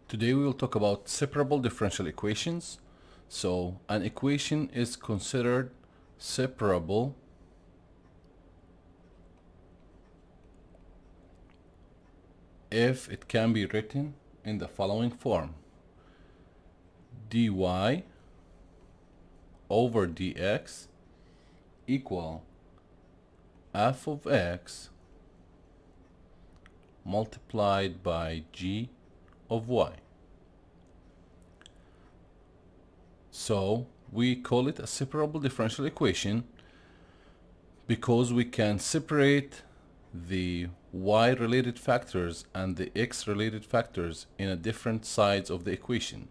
Today we will talk about separable differential equations. So an equation is considered separable if it can be written in the following form: dy over dx equal f of x multiplied by g of y. So we call it a separable differential equation because we can separate the y related factors and the x related factors in a different sides of the equation.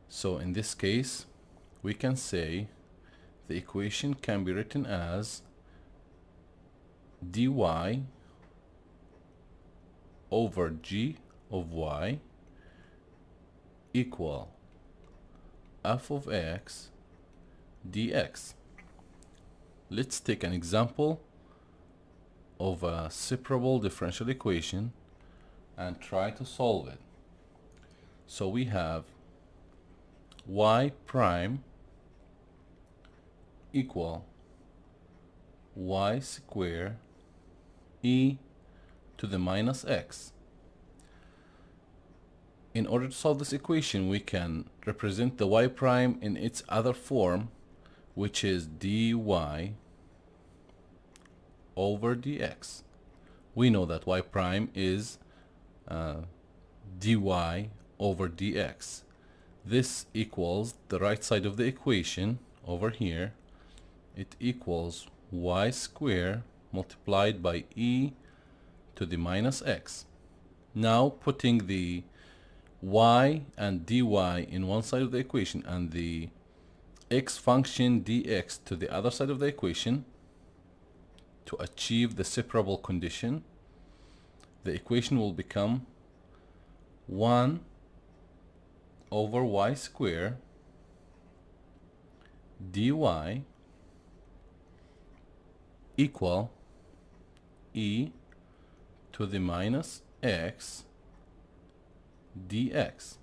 So in this case, we can say the equation can be written as dy over g of y equal f of x dx. Let's take an example of a separable differential equation and try to solve it. So we have y prime equal y square e to the minus x. In order to solve this equation, we can represent the y prime in its other form, which is dy over dx. We know that y prime is dy over dx. This equals the right side of the equation over here. It equals y square multiplied by e to the minus x. Now putting the y and dy in one side of the equation and the x function dx to the other side of the equation to achieve the separable condition, the equation will become 1 over y square dy equal e to the minus x dx.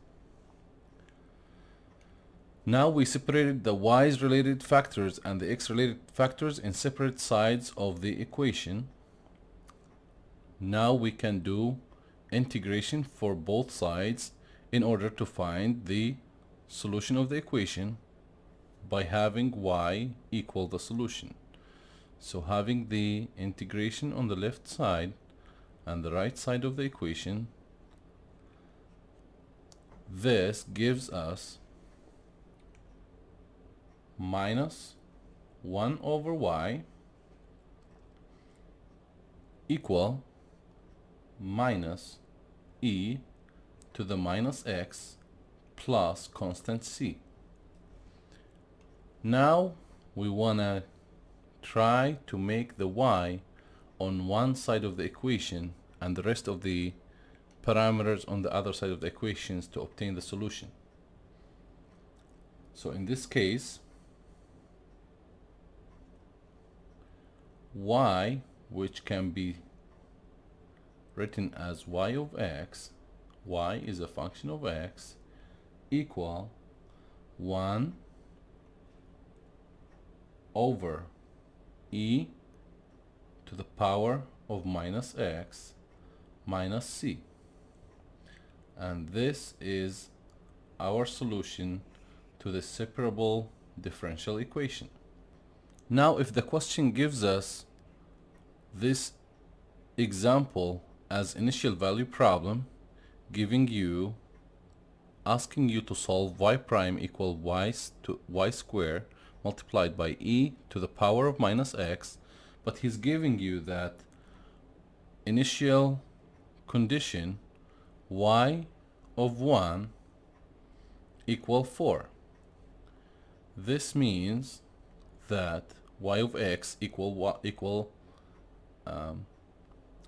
Now we separated the y's related factors and the x related factors in separate sides of the equation. Now we can do integration for both sides in order to find the solution of the equation by having y equal the solution. So having the integration on the left side and the right side of the equation, this gives us minus 1 over y equal minus e to the minus x plus constant c. Now we want to try to make the y on one side of the equation and the rest of the parameters on the other side of the equations to obtain the solution. So in this case, y, which can be written as y of x, y is a function of x, equal 1 over e to the power of minus x minus c. And this is our solution to the separable differential equation. Now if the question gives us this example as initial value problem, asking you to solve y prime equal y square multiplied by e to the power of minus x, but he's giving you that initial condition y of 1 equal 4. This means that y of x equal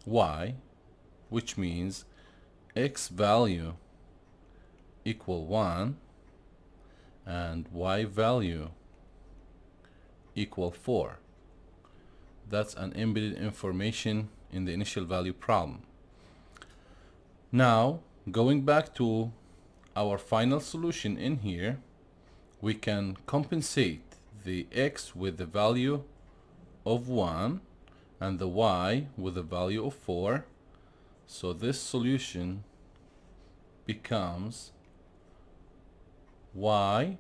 y, which means x value equal 1 and y value equal 4. That's an embedded information in the initial value problem. Now, going back to our final solution in here, we can compensate the x with the value of 1 and the y with the value of 4. So this solution becomes y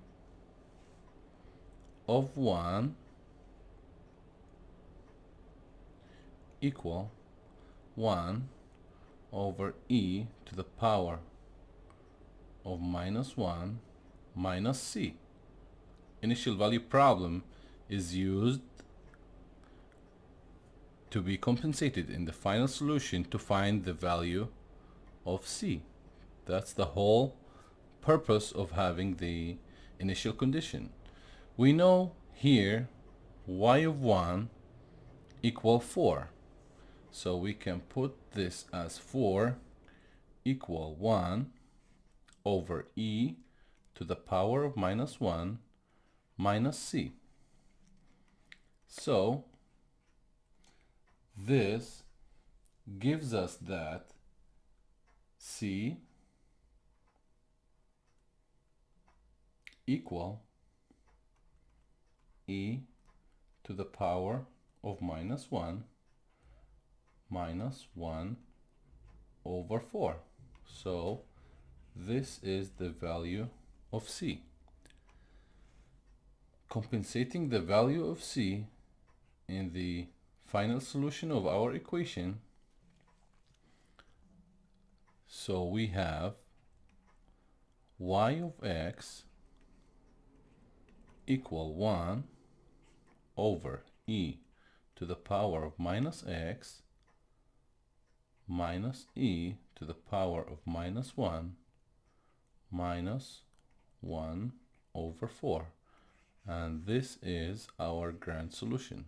of 1 equal 1 over e to the power of minus 1 minus c. Initial value problem is used to be compensated in the final solution to find the value of c. That's the whole purpose of having the initial condition. We know here y of 1 equal 4. So we can put this as 4 equal 1 over e to the power of minus 1 minus c. So this gives us that c equal e to the power of minus 1 minus 1 over 4. So this is the value of c. Compensating the value of c in the final solution of our equation, so we have y of x equal 1 over e to the power of minus x minus e to the power of minus 1 minus 1 over 4. And this is our grand solution.